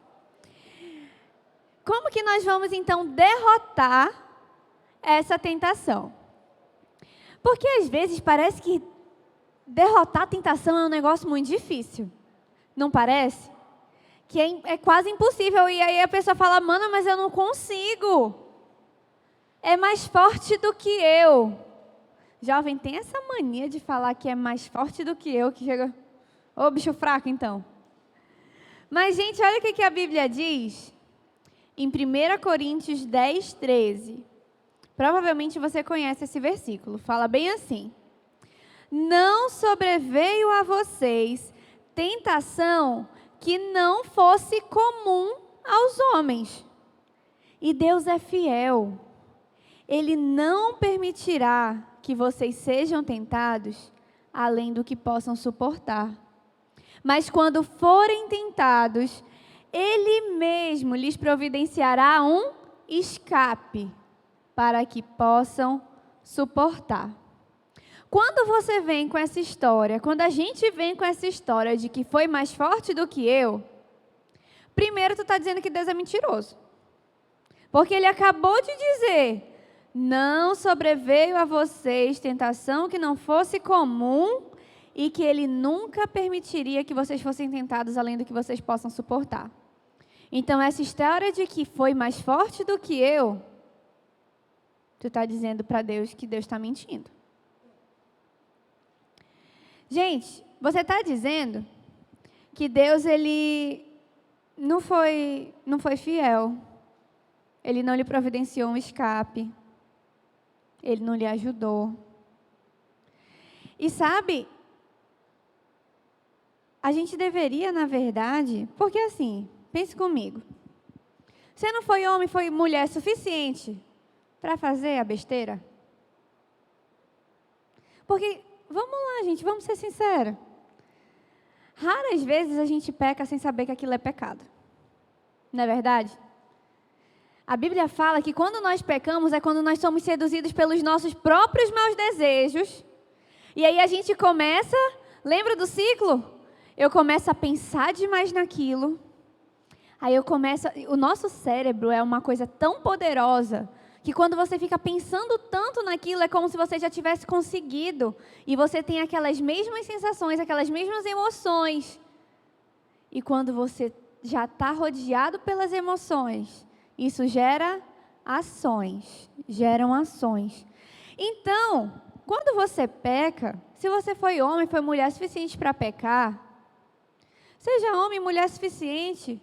Como que nós vamos, então, derrotar essa tentação? Porque, às vezes, parece que derrotar a tentação é um negócio muito difícil. Não parece? Que é quase impossível, e aí a pessoa fala, mano, mas eu não consigo, é mais forte do que eu. Jovem, tem essa mania de falar que é mais forte do que eu, que chega, ô bicho fraco então. Mas gente, olha o que a Bíblia diz, em 1 Coríntios 10:13, provavelmente você conhece esse versículo, fala bem assim, não sobreveio a vocês tentação que não fosse comum aos homens. E Deus é fiel. Ele não permitirá que vocês sejam tentados além do que possam suportar. Mas quando forem tentados, Ele mesmo lhes providenciará um escape para que possam suportar. Quando você vem com essa história, quando a gente vem com essa história de que foi mais forte do que eu, primeiro tu está dizendo que Deus é mentiroso. Porque Ele acabou de dizer, não sobreveio a vocês tentação que não fosse comum e que Ele nunca permitiria que vocês fossem tentados além do que vocês possam suportar. Então, essa história de que foi mais forte do que eu, tu está dizendo para Deus que Deus está mentindo. Gente, você está dizendo que Deus, Ele não foi fiel. Ele não lhe providenciou um escape. Ele não lhe ajudou. E sabe, a gente deveria, na verdade, porque assim, pense comigo. Você não foi homem, foi mulher suficiente para fazer a besteira? Porque, vamos lá, gente, vamos ser sinceros. Raras vezes a gente peca sem saber que aquilo é pecado. Não é verdade? A Bíblia fala que quando nós pecamos é quando nós somos seduzidos pelos nossos próprios maus desejos. E aí a gente começa, lembra do ciclo? Eu começo a pensar demais naquilo. Aí o nosso cérebro é uma coisa tão poderosa que quando você fica pensando tanto naquilo, é como se você já tivesse conseguido. E você tem aquelas mesmas sensações, aquelas mesmas emoções. E quando você já está rodeado pelas emoções, isso geram ações. Então, quando você peca, se você foi homem, foi mulher suficiente para pecar, seja homem e mulher suficiente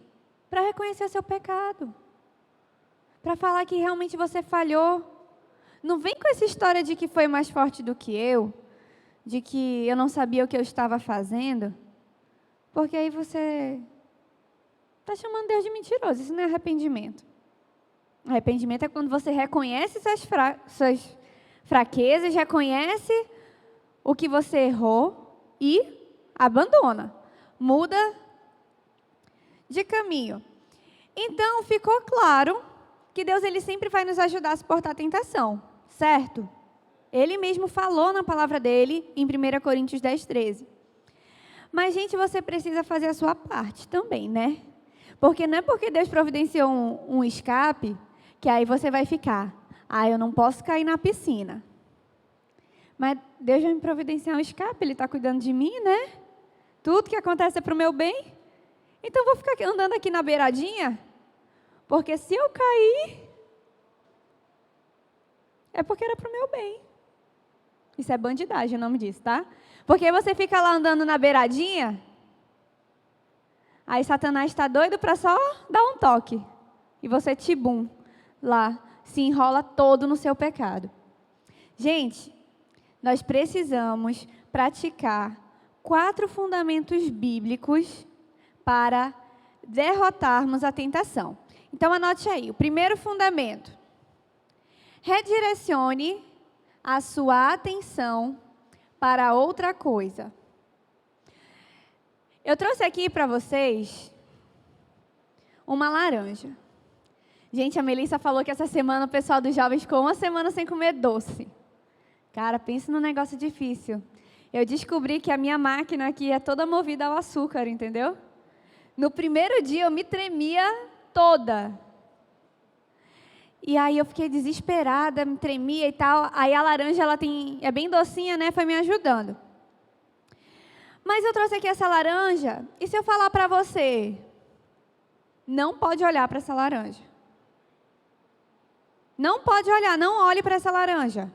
para reconhecer seu pecado. Para falar que realmente você falhou. Não vem com essa história de que foi mais forte do que eu, de que eu não sabia o que eu estava fazendo, porque aí você está chamando Deus de mentiroso. Isso não é arrependimento. Arrependimento é quando você reconhece suas fraquezas, reconhece o que você errou e abandona. Muda de caminho. Então, ficou claro que Deus ele sempre vai nos ajudar a suportar a tentação, certo? Ele mesmo falou na palavra dele em 1 Coríntios 10:13. Mas, gente, você precisa fazer a sua parte também, né? Porque não é porque Deus providenciou um escape que aí você vai ficar, eu não posso cair na piscina. Mas Deus vai me providenciar um escape, Ele está cuidando de mim, né? Tudo que acontece é para o meu bem. Então, eu vou ficar andando aqui na beiradinha? Porque se eu cair, é porque era para o meu bem. Isso é bandidagem, o nome disso, tá? Porque você fica lá andando na beiradinha, aí Satanás está doido para só dar um toque. E você, tibum, lá, se enrola todo no seu pecado. Gente, nós precisamos praticar 4 fundamentos bíblicos para derrotarmos a tentação. Então, anote aí. O primeiro fundamento. Redirecione a sua atenção para outra coisa. Eu trouxe aqui para vocês uma laranja. Gente, a Melissa falou que essa semana o pessoal dos jovens ficou uma semana sem comer doce. Cara, pensa num negócio difícil. Eu descobri que a minha máquina aqui é toda movida ao açúcar, entendeu? No primeiro dia eu me tremia toda. E aí eu fiquei desesperada, me tremia e tal. Aí a laranja, é bem docinha, né? Foi me ajudando. Mas eu trouxe aqui essa laranja, e se eu falar para você, não pode olhar para essa laranja. Não pode olhar, não olhe para essa laranja.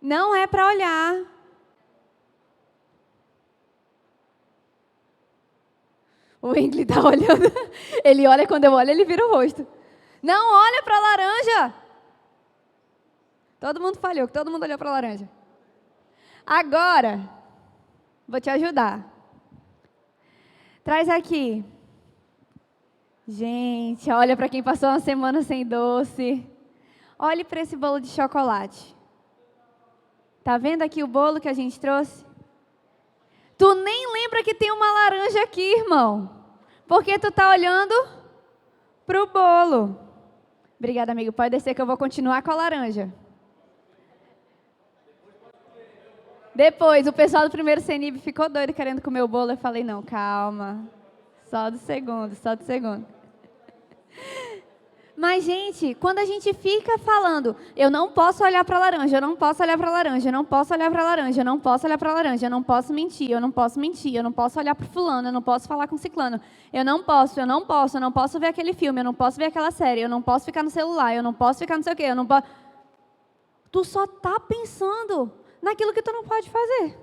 Não é para olhar. O Wengli está olhando. Ele olha, quando eu olho, ele vira o rosto. Não olha para a laranja. Todo mundo falhou, todo mundo olhou para a laranja. Agora, vou te ajudar. Traz aqui. Gente, olha para quem passou uma semana sem doce. Olhe para esse bolo de chocolate. Tá vendo aqui o bolo que a gente trouxe? Tu nem lembra que tem uma laranja aqui, irmão. Porque tu tá olhando pro bolo. Obrigada, amigo. Pode descer que eu vou continuar com a laranja. Depois, o pessoal do primeiro CENIB ficou doido querendo comer o bolo. Eu falei, não, calma. Só do segundo. Mas, gente, quando a gente fica falando, eu não posso olhar para a laranja, eu não posso olhar para a laranja, eu não posso olhar para a laranja, eu não posso olhar para a laranja, eu não posso mentir, eu não posso olhar para o fulano, eu não posso falar com o ciclano, eu não posso ver aquele filme, eu não posso ver aquela série, eu não posso ficar no celular, eu não posso ficar não sei o quê, eu não posso... Tu só está pensando naquilo que tu não pode fazer.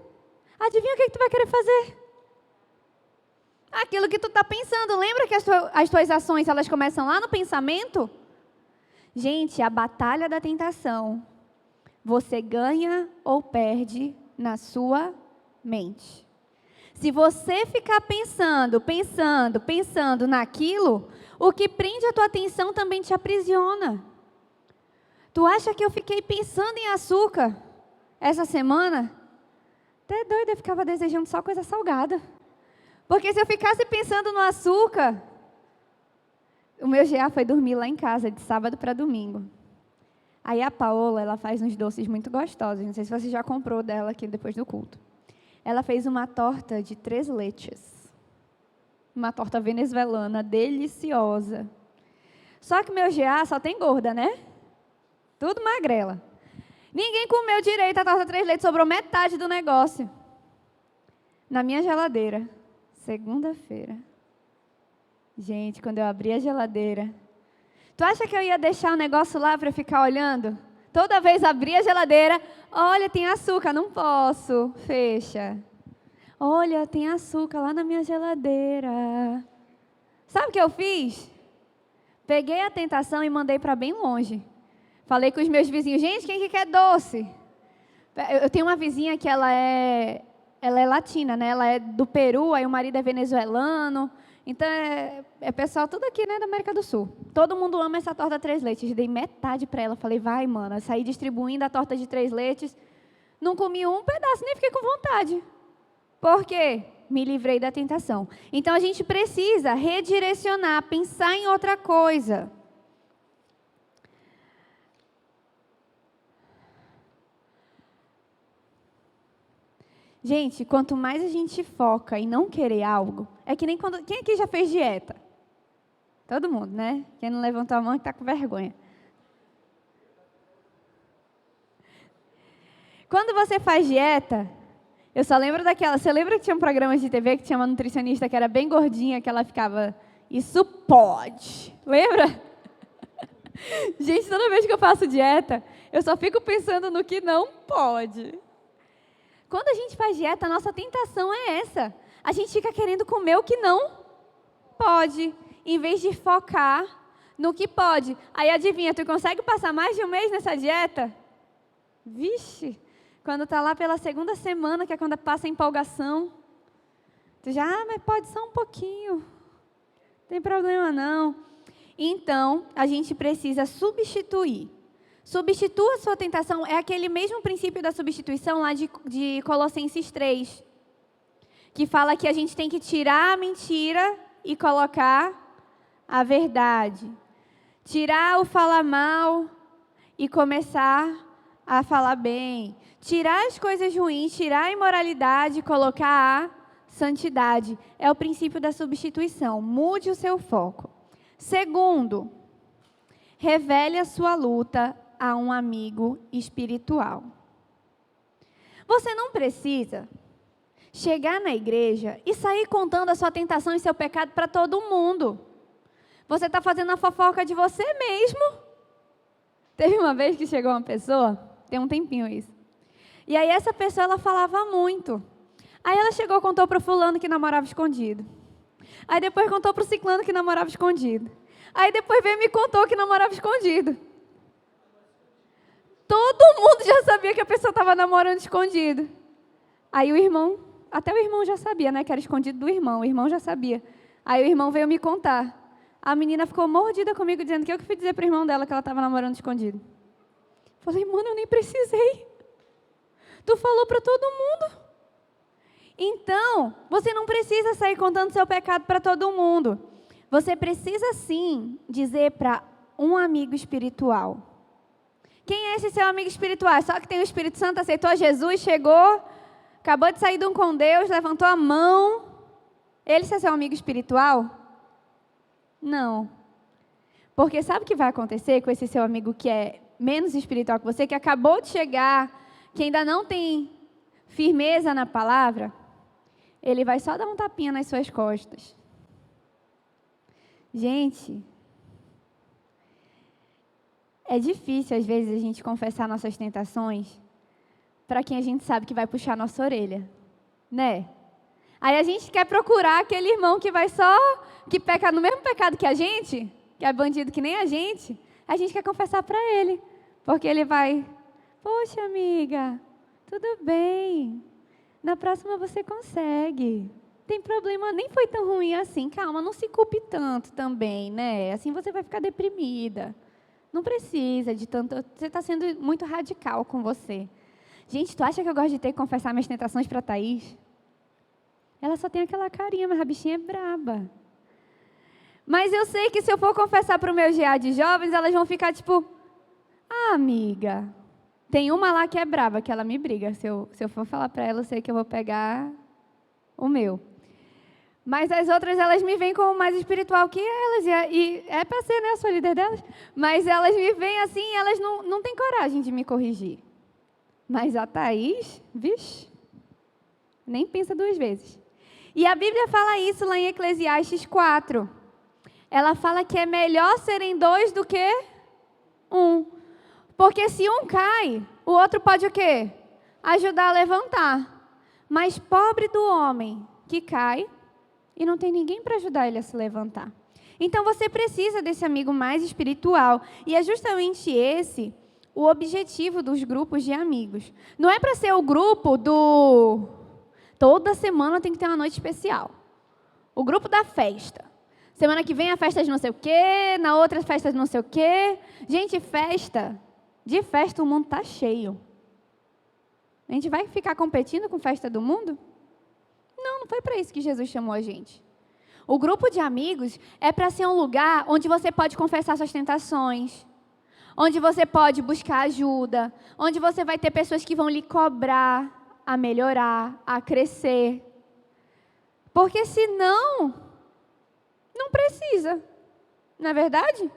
Adivinha o que tu vai querer fazer? Aquilo que tu está pensando. Lembra que as tuas ações, elas começam lá no pensamento? Gente, a batalha da tentação, você ganha ou perde na sua mente. Se você ficar pensando naquilo, o que prende a tua atenção também te aprisiona. Tu acha que eu fiquei pensando em açúcar essa semana? Até doida, eu ficava desejando só coisa salgada. Porque se eu ficasse pensando no açúcar, o meu GA foi dormir lá em casa, de sábado para domingo. Aí a Paola, ela faz uns doces muito gostosos. Não sei se você já comprou dela aqui depois do culto. Ela fez uma torta de 3 leches. Uma torta venezuelana, deliciosa. Só que meu GA só tem gorda, né? Tudo magrela. Ninguém comeu direito a torta 3 leitos, sobrou metade do negócio. Na minha geladeira, segunda-feira. Gente, quando eu abri a geladeira, tu acha que eu ia deixar o negócio lá para ficar olhando? Toda vez abri a geladeira, olha, tem açúcar, não posso, fecha. Olha, tem açúcar lá na minha geladeira. Sabe o que eu fiz? Peguei a tentação e mandei para bem longe. Falei com os meus vizinhos, gente, quem que quer doce? Eu tenho uma vizinha que ela é latina, né? Ela é do Peru, aí o marido é venezuelano. Então, é pessoal tudo aqui, né, da América do Sul. Todo mundo ama essa torta 3 leites. Eu dei metade para ela. Falei, vai, mano. Eu saí distribuindo a torta de 3 leites. Não comi um pedaço, nem fiquei com vontade. Por quê? Me livrei da tentação. Então, a gente precisa redirecionar, pensar em outra coisa. Gente, quanto mais a gente foca em não querer algo, é que nem quando... Quem aqui já fez dieta? Todo mundo, né? Quem não levantou a mão que está com vergonha. Quando você faz dieta, eu só lembro daquela... Você lembra que tinha um programa de TV que tinha uma nutricionista que era bem gordinha, que ela ficava... Isso pode. Lembra? Gente, toda vez que eu faço dieta, eu só fico pensando no que não pode. Quando a gente faz dieta, a nossa tentação é essa. A gente fica querendo comer o que não pode, em vez de focar no que pode. Aí adivinha, tu consegue passar mais de um mês nessa dieta? Vixe, quando tá lá pela segunda semana, que é quando passa a empolgação, tu já, mas pode só um pouquinho, não tem problema não. Então, a gente precisa substituir. Substitua a sua tentação, é aquele mesmo princípio da substituição lá de Colossenses 3, que fala que a gente tem que tirar a mentira e colocar a verdade. Tirar o falar mal e começar a falar bem. Tirar as coisas ruins, tirar a imoralidade e colocar a santidade. É o princípio da substituição. Mude o seu foco. Segundo, revele a sua luta a um amigo espiritual. Você não precisa chegar na igreja e sair contando a sua tentação e seu pecado para todo mundo. Você está fazendo a fofoca de você mesmo. Teve uma vez que chegou uma pessoa, tem um tempinho isso, e aí essa pessoa, ela falava muito. Aí ela chegou e contou para o fulano que namorava escondido. Aí depois contou para o ciclano que namorava escondido. Aí depois veio e me contou que namorava escondido. Todo mundo já sabia que a pessoa estava namorando escondido. Aí o irmão, até o irmão já sabia, né, que era escondido do irmão. O irmão já sabia. Aí o irmão veio me contar. A menina ficou mordida comigo, dizendo que eu que fui dizer para o irmão dela que ela estava namorando escondido. Falei, mano, eu nem precisei. Tu falou para todo mundo. Então, você não precisa sair contando seu pecado para todo mundo. Você precisa sim dizer para um amigo espiritual. Quem é esse seu amigo espiritual? Só que tem o Espírito Santo, aceitou Jesus, chegou, acabou de sair de um com Deus, levantou a mão. Ele é seu amigo espiritual? Não. Porque sabe o que vai acontecer com esse seu amigo que é menos espiritual que você, que acabou de chegar, que ainda não tem firmeza na palavra? Ele vai só dar um tapinha nas suas costas. Gente, é difícil, às vezes, a gente confessar nossas tentações para quem a gente sabe que vai puxar nossa orelha, né? Aí a gente quer procurar aquele irmão que vai só, que peca no mesmo pecado que a gente, que é bandido que nem a gente quer confessar para ele, porque ele vai, poxa, amiga, tudo bem, na próxima você consegue. Tem problema, nem foi tão ruim assim, calma, não se culpe tanto também, né? Assim você vai ficar deprimida. Não precisa de tanto, você está sendo muito radical com você. Gente, tu acha que eu gosto de ter que confessar minhas tentações para a Thaís? Ela só tem aquela carinha, mas a bichinha é braba. Mas eu sei que se eu for confessar para o meu GA de jovens, elas vão ficar tipo, ah, amiga, tem uma lá que é braba, que ela me briga. Se eu for falar para ela, eu sei que eu vou pegar o meu. Mas as outras, elas me veem como mais espiritual que elas. E é para ser, né? Eu sou líder delas. Mas elas me veem assim, elas não têm coragem de me corrigir. Mas a Thaís, vixe, nem pensa duas vezes. E a Bíblia fala isso lá em Eclesiastes 4. Ela fala que é melhor serem dois do que um. Porque se um cai, o outro pode o quê? Ajudar a levantar. Mas pobre do homem que cai e não tem ninguém para ajudar ele a se levantar. Então você precisa desse amigo mais espiritual. E é justamente esse o objetivo dos grupos de amigos. Não é para ser o grupo do... Toda semana tem que ter uma noite especial. O grupo da festa. Semana que vem a festa de não sei o quê, na outra festa de não sei o quê. Gente, festa. De festa o mundo está cheio. A gente vai ficar competindo com festa do mundo? Não foi para isso que Jesus chamou a gente. O grupo de amigos é para ser um lugar onde você pode confessar suas tentações, onde você pode buscar ajuda, onde você vai ter pessoas que vão lhe cobrar a melhorar, a crescer. Porque senão, não precisa. Não é verdade?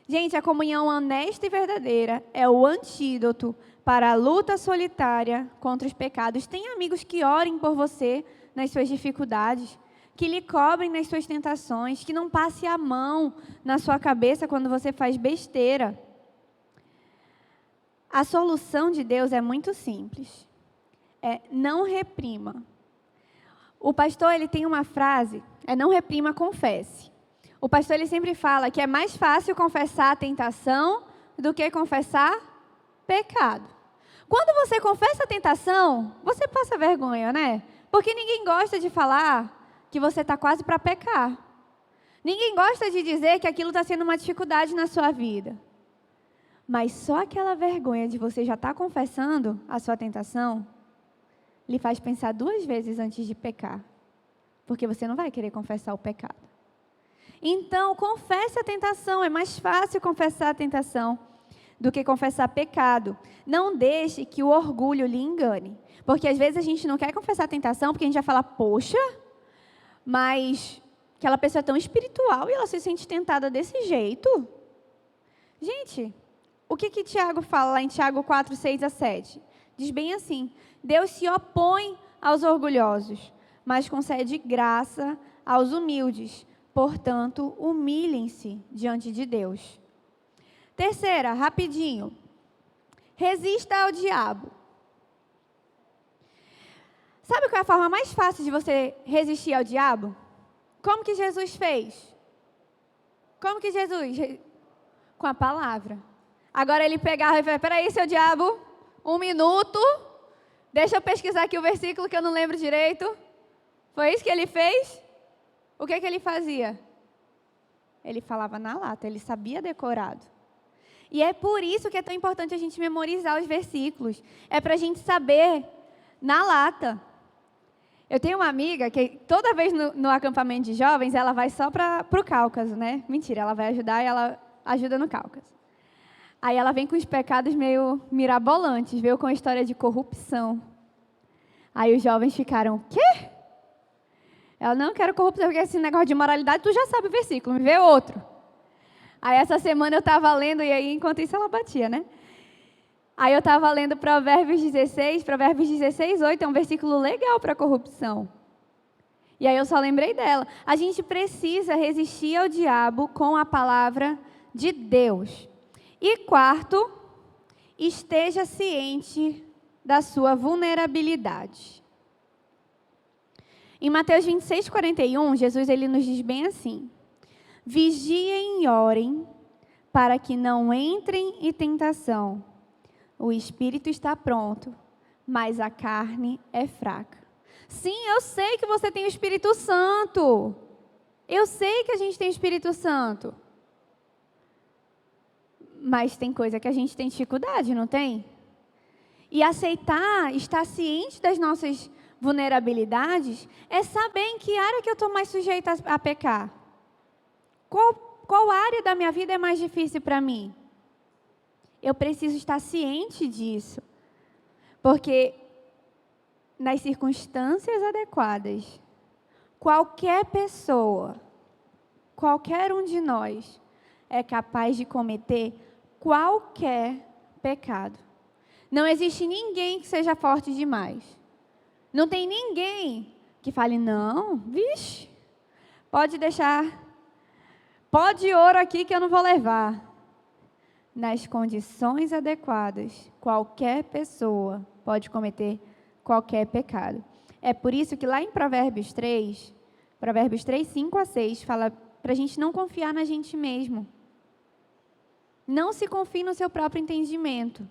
Gente, a comunhão honesta e verdadeira é o antídoto para a luta solitária contra os pecados. Tem amigos que orem por você nas suas dificuldades, que lhe cobrem nas suas tentações, que não passe a mão na sua cabeça quando você faz besteira. A solução de Deus é muito simples. É não reprima. O pastor, ele tem uma frase, não reprima, confesse. O pastor, ele sempre fala que é mais fácil confessar a tentação do que confessar pecado. Quando você confessa a tentação, você passa vergonha, né? Porque ninguém gosta de falar que você está quase para pecar. Ninguém gosta de dizer que aquilo está sendo uma dificuldade na sua vida. Mas só aquela vergonha de você já estar confessando a sua tentação, lhe faz pensar duas vezes antes de pecar. Porque você não vai querer confessar o pecado. Então, confesse a tentação. É mais fácil confessar a tentação do que confessar pecado. Não deixe que o orgulho lhe engane. Porque às vezes a gente não quer confessar a tentação porque a gente vai falar, poxa, mas aquela pessoa é tão espiritual e ela se sente tentada desse jeito. Gente, o que Tiago fala lá em Tiago 4, 6 a 7? Diz bem assim, Deus se opõe aos orgulhosos, mas concede graça aos humildes. Portanto, humilhem-se diante de Deus. Terceira, rapidinho. Resista ao diabo. Sabe qual é a forma mais fácil de você resistir ao diabo? Como que Jesus fez? Como que Jesus? Com a palavra. Agora ele pegava e falava, peraí, seu diabo, 1 minuto, deixa eu pesquisar aqui o versículo que eu não lembro direito. Foi isso que ele fez? O que ele fazia? Ele falava na lata, ele sabia decorado. E é por isso que é tão importante a gente memorizar os versículos. É para a gente saber na lata. Eu tenho uma amiga que toda vez no acampamento de jovens, ela vai só para o Cáucaso, né? Mentira, ela vai ajudar e ela ajuda no Cáucaso. Aí ela vem com os pecados meio mirabolantes, veio com a história de corrupção. Aí os jovens ficaram, o quê? Ela, não quero corrupção, porque esse negócio de moralidade, tu já sabe o versículo, me vê outro. Aí essa semana eu estava lendo, e aí enquanto isso ela batia, né? Aí eu estava lendo Provérbios 16, 8, é um versículo legal para corrupção. E aí eu só lembrei dela. A gente precisa resistir ao diabo com a palavra de Deus. E quarto, esteja ciente da sua vulnerabilidade. Em Mateus 26, 41, Jesus ele nos diz bem assim, vigiem e orem para que não entrem em tentação. O espírito está pronto, mas a carne é fraca. Sim, eu sei que você tem o Espírito Santo. Eu sei que a gente tem o Espírito Santo. Mas tem coisa que a gente tem dificuldade, não tem? E aceitar, estar ciente das nossas vulnerabilidades, é saber em que área que eu estou mais sujeita a pecar. Qual área da minha vida é mais difícil para mim? Eu preciso estar ciente disso. Porque nas circunstâncias adequadas, qualquer pessoa, qualquer um de nós, é capaz de cometer qualquer pecado. Não existe ninguém que seja forte demais. Não tem ninguém que fale, não, vixe, pode deixar, pode ouro aqui que eu não vou levar. Nas condições adequadas, qualquer pessoa pode cometer qualquer pecado. É por isso que lá em Provérbios 3, 5 a 6, fala para a gente não confiar na gente mesmo. Não se confie no seu próprio entendimento.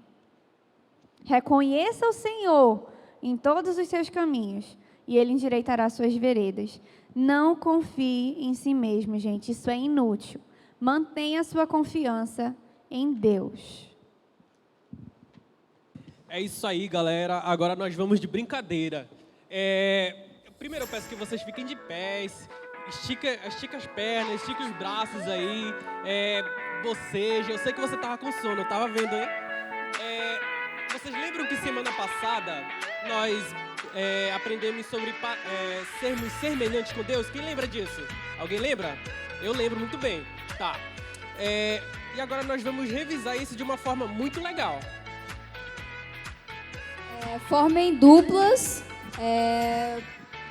Reconheça o Senhor em todos os seus caminhos e Ele endireitará suas veredas. Não confie em si mesmo, gente. Isso é inútil. Mantenha a sua confiança em Deus. É isso aí, galera. Agora nós vamos de brincadeira. Primeiro eu peço que vocês fiquem de pés. Estica as pernas, estica os braços aí. Eu sei que você estava com sono, eu estava vendo, hein? Vocês lembram que semana passada nós aprendemos sobre sermos semelhantes com Deus? Quem lembra disso? Alguém lembra? Eu lembro muito bem. Tá. E agora nós vamos revisar isso de uma forma muito legal. Formem duplas.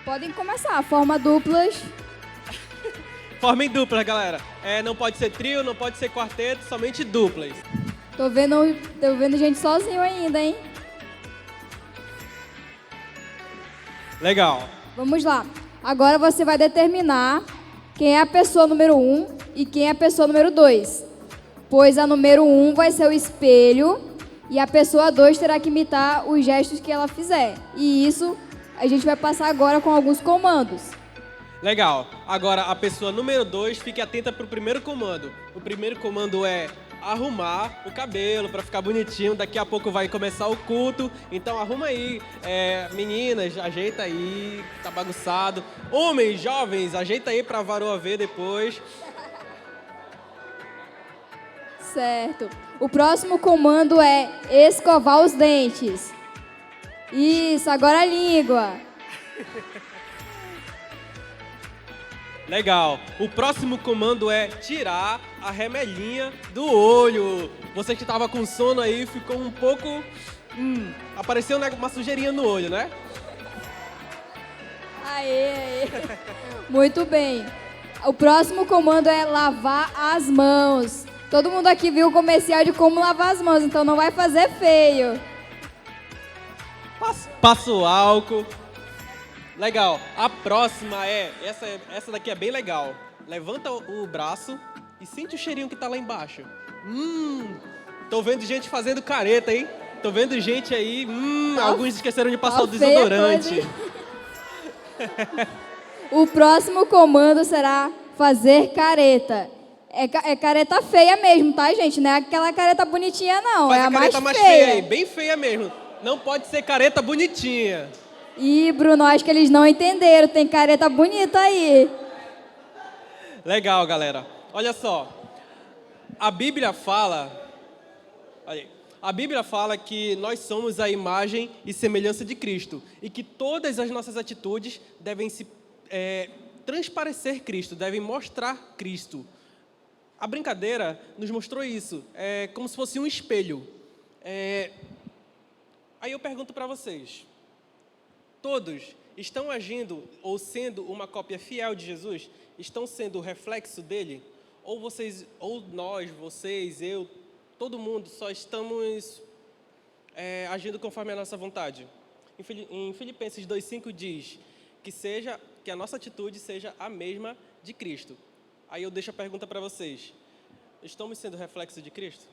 Podem começar. Forma duplas. Formem duplas, galera. Não pode ser trio, não pode ser quarteto, somente duplas. Tô vendo gente sozinho ainda, hein? Legal. Vamos lá. Agora você vai determinar quem é a pessoa número 1 e quem é a pessoa número 2. Pois a número 1 vai ser o espelho e a pessoa 2 terá que imitar os gestos que ela fizer. E isso a gente vai passar agora com alguns comandos. Legal. Agora, a pessoa número 2, fique atenta para o primeiro comando. O primeiro comando é arrumar o cabelo para ficar bonitinho. Daqui a pouco vai começar o culto. Então, arruma aí. Meninas, ajeita aí. Tá bagunçado. Homens, jovens, ajeita aí para a varoa ver depois. Certo. O próximo comando é escovar os dentes. Isso, agora a língua. Legal. O próximo comando é tirar a remelinha do olho. Você que estava com sono aí, ficou um pouco... apareceu uma sujeirinha no olho, né? Aê. Muito bem. O próximo comando é lavar as mãos. Todo mundo aqui viu o comercial de como lavar as mãos, então não vai fazer feio. Passa o álcool. Legal. A próxima essa daqui é bem legal. Levanta o braço e sente o cheirinho que tá lá embaixo. Tô vendo gente fazendo careta, hein? Tô vendo gente aí. Alguns esqueceram de passar o desodorante. O próximo comando será fazer careta. É careta feia mesmo, tá, gente? Não é aquela careta bonitinha, não. Faz é a careta mais feia feia. aí, bem feia mesmo. Não pode ser careta bonitinha. Ih, Bruno, acho que eles não entenderam. Tem careta bonita aí. Legal, galera. Olha só. A Bíblia fala que nós somos a imagem e semelhança de Cristo. E que todas as nossas atitudes devem transparecer Cristo, devem mostrar Cristo. A brincadeira nos mostrou isso. É como se fosse um espelho. Aí eu pergunto para vocês. Todos estão agindo ou sendo uma cópia fiel de Jesus? Estão sendo o reflexo dele? Ou nós, vocês, eu, todo mundo só estamos agindo conforme a nossa vontade? Em Filipenses 2,5 diz que a nossa atitude seja a mesma de Cristo. Aí eu deixo a pergunta para vocês. Estamos sendo reflexo de Cristo?